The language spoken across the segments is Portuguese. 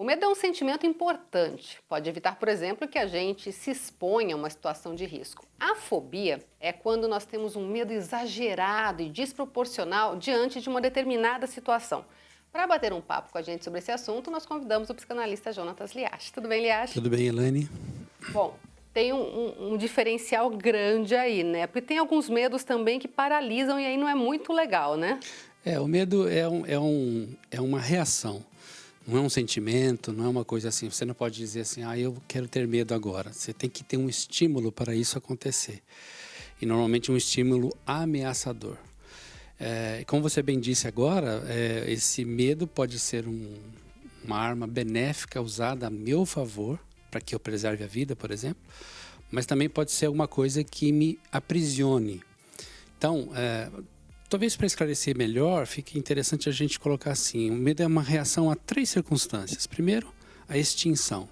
O medo é um sentimento importante. Pode evitar, por exemplo, que a gente se exponha a uma situação de risco. A fobia é quando nós temos um medo exagerado e desproporcional diante de uma determinada situação. Para bater um papo com a gente sobre esse assunto, nós convidamos o psicanalista Jonatas Liache. Tudo bem, Liache? Tudo bem, Elaine? Bom, tem um diferencial grande aí, né? Porque tem alguns medos também que paralisam e aí não é muito legal, né? O medo é uma reação, não é um sentimento, não é uma coisa assim. Você não pode dizer assim, eu quero ter medo agora. Você tem que ter um estímulo para isso acontecer. E normalmente um estímulo ameaçador. Como você bem disse agora, esse medo pode ser uma arma benéfica usada a meu favor, para que eu preserve a vida, por exemplo, mas também pode ser alguma coisa que me aprisione. Então, talvez para esclarecer melhor, fique interessante a gente colocar assim, o medo é uma reação a 3 circunstâncias. Primeiro, a extinção.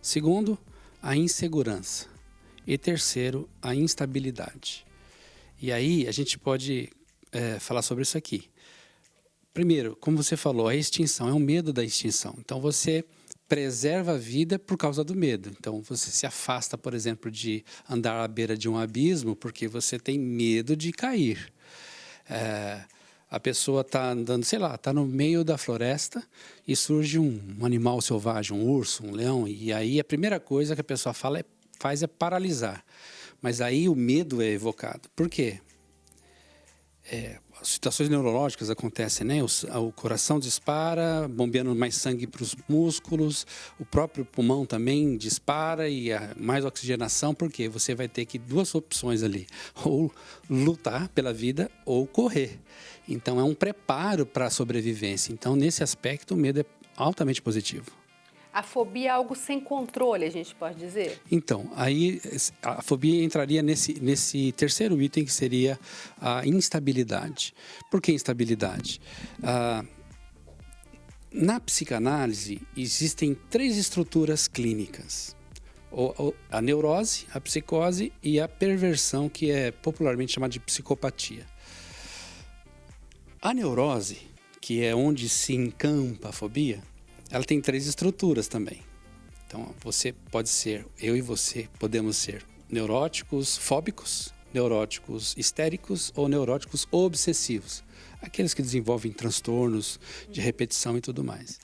Segundo, a insegurança. E terceiro, a instabilidade. E aí, a gente pode falar sobre isso aqui. Primeiro, como você falou, a extinção é o medo da extinção. Então, você preserva a vida por causa do medo. Então, você se afasta, por exemplo, de andar à beira de um abismo porque você tem medo de cair. A pessoa está andando, está no meio da floresta e surge um animal selvagem, um urso, um leão, e aí a primeira coisa que a pessoa faz é paralisar. Mas aí o medo é evocado. Por quê? Situações neurológicas acontecem, né? O coração dispara, bombeando mais sangue para os músculos, o próprio pulmão também dispara e mais oxigenação, porque você vai ter 2 opções ali, ou lutar pela vida ou correr. Então, é um preparo para a sobrevivência. Então, nesse aspecto, o medo é altamente positivo. A fobia é algo sem controle, a gente pode dizer? Então, aí a fobia entraria nesse terceiro item, que seria a instabilidade. Por que instabilidade? Na psicanálise, existem 3 estruturas clínicas. A neurose, a psicose e a perversão, que é popularmente chamada de psicopatia. A neurose, que é onde se encampa a fobia, ela tem 3 estruturas também. Então, eu e você podemos ser neuróticos fóbicos, neuróticos histéricos ou neuróticos obsessivos. Aqueles que desenvolvem transtornos de repetição e tudo mais.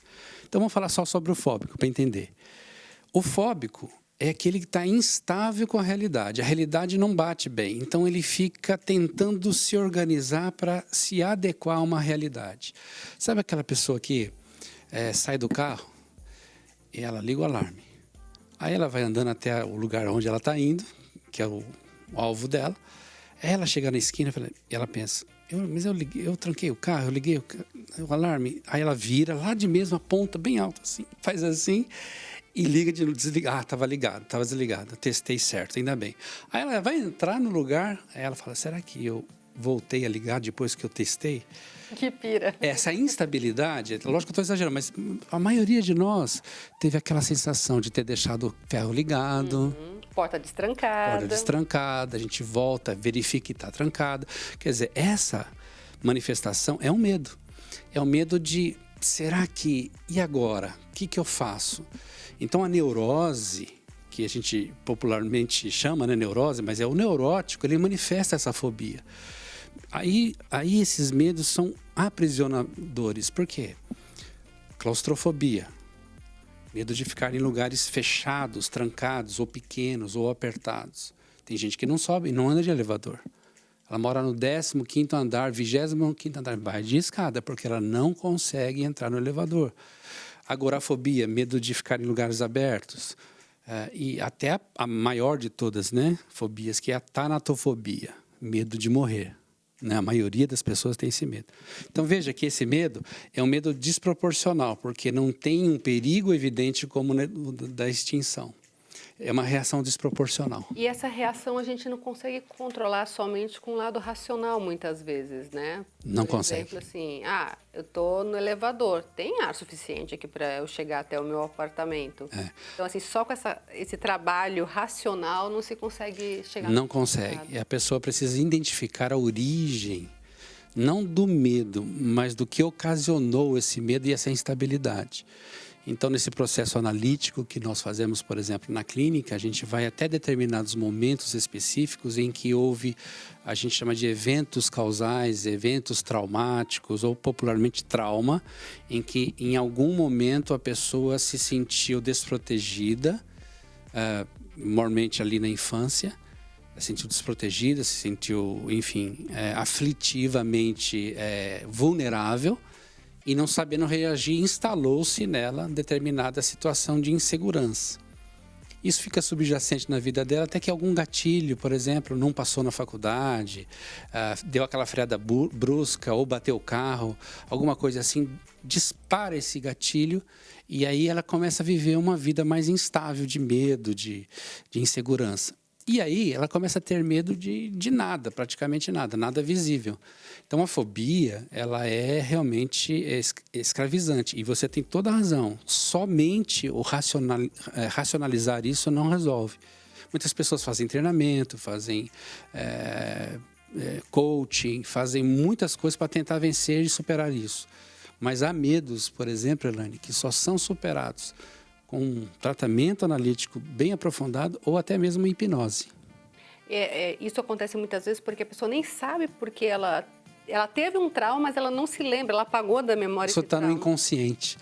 Então, vamos falar só sobre o fóbico, para entender. O fóbico é aquele que está instável com a realidade não bate bem. Então, ele fica tentando se organizar para se adequar a uma realidade. Sabe aquela pessoa que sai do carro e ela liga o alarme. Aí ela vai andando até o lugar onde ela está indo, que é o alvo dela. Aí ela chega na esquina e ela pensa, eu tranquei o carro, eu liguei o alarme. Aí ela vira lá de mesmo, aponta bem alto assim, faz assim e liga de desligar. Estava desligado, testei certo, ainda bem. Aí ela vai entrar no lugar, aí ela fala, será que eu voltei a ligar depois que eu testei? Que pira. Essa instabilidade, lógico que eu estou exagerando, mas a maioria de nós teve aquela sensação de ter deixado o ferro ligado. Porta destrancada. A gente volta, verifica que está trancada. Quer dizer, essa manifestação é um medo. É o medo de, será que, e agora? O que eu faço? Então, a neurose, que a gente popularmente chama, né, neurose, mas é o neurótico, ele manifesta essa fobia. Aí esses medos são aprisionadores. Por quê? Claustrofobia. Medo de ficar em lugares fechados, trancados, ou pequenos, ou apertados. Tem gente que não sobe, não anda de elevador. Ela mora no 15º andar, 25º andar, vai de escada, porque ela não consegue entrar no elevador. Agorafobia, medo de ficar em lugares abertos. E até a maior de todas, né, fobias, que é a tanatofobia, medo de morrer. A maioria das pessoas tem esse medo. Então, veja que esse medo é um medo desproporcional, porque não tem um perigo evidente como o da extinção. É uma reação desproporcional. E essa reação a gente não consegue controlar somente com o lado racional, muitas vezes, né? Não consegue. Por exemplo, assim, eu estou no elevador, tem ar suficiente aqui para eu chegar até o meu apartamento. Então, assim, só com esse trabalho racional não se consegue chegar... Não consegue. A pessoa precisa identificar a origem, não do medo, mas do que ocasionou esse medo e essa instabilidade. Então, nesse processo analítico que nós fazemos, por exemplo, na clínica, a gente vai até determinados momentos específicos em que houve, a gente chama de eventos causais, eventos traumáticos ou popularmente trauma, em que em algum momento a pessoa se sentiu desprotegida, normalmente ali na infância, se sentiu desprotegida, se sentiu, enfim, aflitivamente vulnerável, e não sabendo reagir, instalou-se nela determinada situação de insegurança. Isso fica subjacente na vida dela até que algum gatilho, por exemplo, não passou na faculdade, deu aquela freada brusca ou bateu o carro, alguma coisa assim, dispara esse gatilho e aí ela começa a viver uma vida mais instável, de medo, de insegurança. E aí ela começa a ter medo de nada, praticamente nada, nada visível. Então a fobia, ela é realmente escravizante. E você tem toda a razão. Somente o racionalizar isso não resolve. Muitas pessoas fazem treinamento, fazem coaching, fazem muitas coisas para tentar vencer e superar isso. Mas há medos, por exemplo, Elaine, que só são superados com um tratamento analítico bem aprofundado ou até mesmo hipnose. Isso acontece muitas vezes porque a pessoa nem sabe porque ela teve um trauma, mas ela não se lembra, ela apagou da memória esse trauma. Isso está no inconsciente.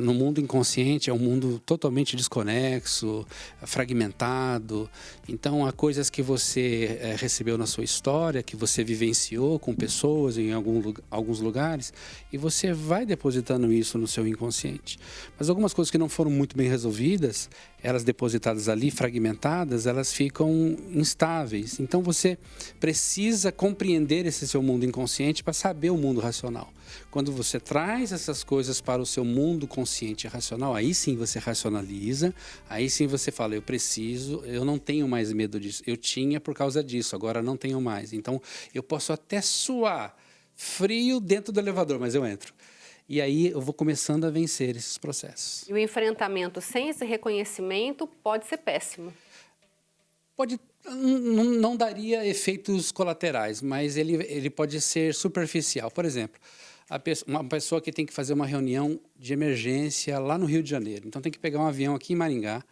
No mundo inconsciente é um mundo totalmente desconexo, fragmentado. Então, há coisas que você recebeu na sua história, que você vivenciou com pessoas em alguns lugares, e você vai depositando isso no seu inconsciente. Mas algumas coisas que não foram muito bem resolvidas, elas depositadas ali, fragmentadas, elas ficam instáveis. Então, você precisa compreender esse seu mundo inconsciente para saber o mundo racional. Quando você traz essas coisas para o seu mundo consciente e racional, aí sim você racionaliza, aí sim você fala, eu não tenho mais medo disso. Eu tinha por causa disso, agora não tenho mais. Então, eu posso até suar frio dentro do elevador, mas eu entro. E aí eu vou começando a vencer esses processos. E o enfrentamento sem esse reconhecimento pode ser péssimo. Não daria efeitos colaterais, mas ele pode ser superficial. Por exemplo, uma pessoa que tem que fazer uma reunião de emergência lá no Rio de Janeiro. Então, tem que pegar um avião aqui em Maringá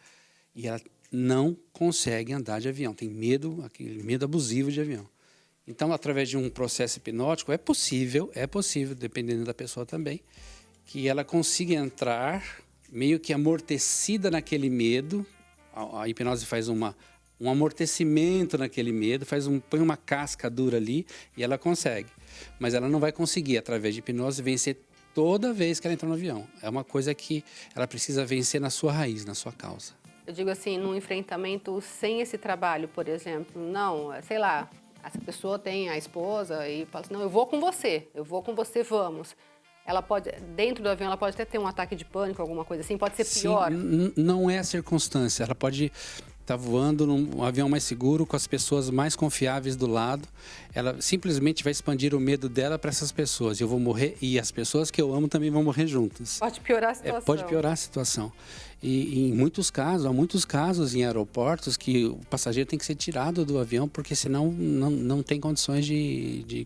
e ela não consegue andar de avião. Tem medo, aquele medo abusivo de avião. Então, através de um processo hipnótico, é possível, dependendo da pessoa também, que ela consiga entrar meio que amortecida naquele medo. A hipnose faz um amortecimento naquele medo, põe uma casca dura ali e ela consegue. Mas ela não vai conseguir, através de hipnose, vencer toda vez que ela entra no avião. É uma coisa que ela precisa vencer na sua raiz, na sua causa. Eu digo assim, num enfrentamento sem esse trabalho, por exemplo, não, sei lá, essa pessoa tem a esposa e fala assim, não, eu vou com você, vamos. Ela pode, dentro do avião, ela pode até ter um ataque de pânico, alguma coisa assim, pode ser pior. Sim, não é a circunstância, ela pode está voando num avião mais seguro, com as pessoas mais confiáveis do lado, ela simplesmente vai expandir o medo dela para essas pessoas. Eu vou morrer e as pessoas que eu amo também vão morrer juntas. Pode piorar a situação. Pode piorar a situação. E em muitos casos, há muitos casos em aeroportos que o passageiro tem que ser tirado do avião porque senão não tem condições de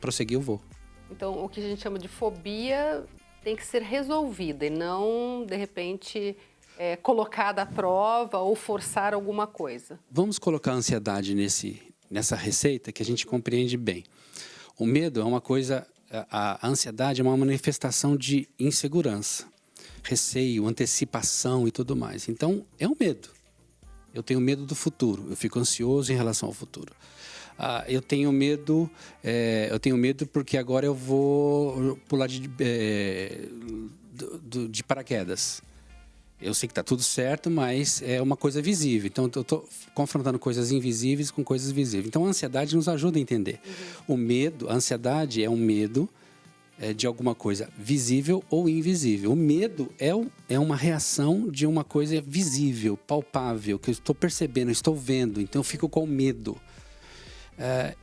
prosseguir o voo. Então, o que a gente chama de fobia tem que ser resolvida e não, de repente, colocada à prova ou forçar alguma coisa. Vamos colocar a ansiedade nessa receita que a gente compreende bem. O medo é uma coisa, a ansiedade é uma manifestação de insegurança, receio, antecipação e tudo mais. Então, é um medo. Eu tenho medo do futuro, eu fico ansioso em relação ao futuro. Eu tenho medo porque agora eu vou pular de paraquedas. Eu sei que está tudo certo, mas é uma coisa visível. Então, eu estou confrontando coisas invisíveis com coisas visíveis. Então, a ansiedade nos ajuda a entender. O medo, a ansiedade é um medo de alguma coisa visível ou invisível. O medo é uma reação de uma coisa visível, palpável, que eu estou percebendo, eu estou vendo. Então, eu fico com medo.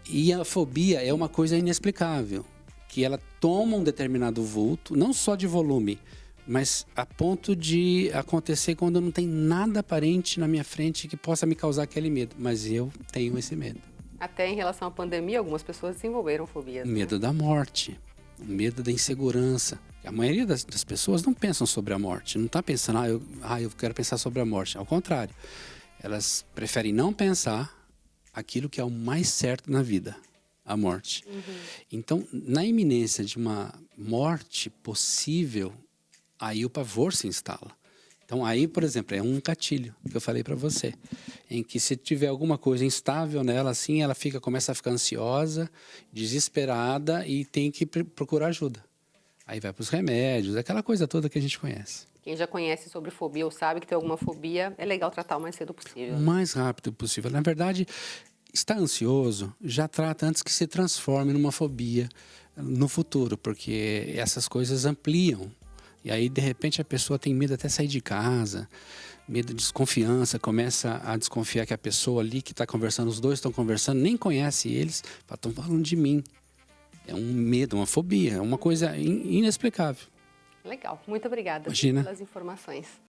E a fobia é uma coisa inexplicável, que ela toma um determinado vulto, não só de volume, mas a ponto de acontecer quando não tem nada aparente na minha frente que possa me causar aquele medo. Mas eu tenho esse medo. Até em relação à pandemia, algumas pessoas desenvolveram fobias. Medo da morte, medo da insegurança. A maioria das pessoas não pensam sobre a morte, não está pensando, eu quero pensar sobre a morte. Ao contrário, elas preferem não pensar aquilo que é o mais certo na vida, a morte. Então, na iminência de uma morte possível, aí o pavor se instala. Então, aí, por exemplo, é um gatilho que eu falei para você, em que se tiver alguma coisa instável nela, assim, ela começa a ficar ansiosa, desesperada e tem que procurar ajuda. Aí vai para os remédios, aquela coisa toda que a gente conhece. Quem já conhece sobre fobia ou sabe que tem alguma fobia, é legal tratar o mais cedo possível. O mais rápido possível. Na verdade, estar ansioso já trata antes que se transforme numa fobia no futuro, porque essas coisas ampliam. E aí, de repente, a pessoa tem medo até sair de casa, medo de desconfiança, começa a desconfiar que a pessoa ali que está conversando, os dois estão conversando, nem conhece eles, estão falando de mim. É um medo, uma fobia, é uma coisa inexplicável. Legal, muito obrigada Imagina. pelas informações.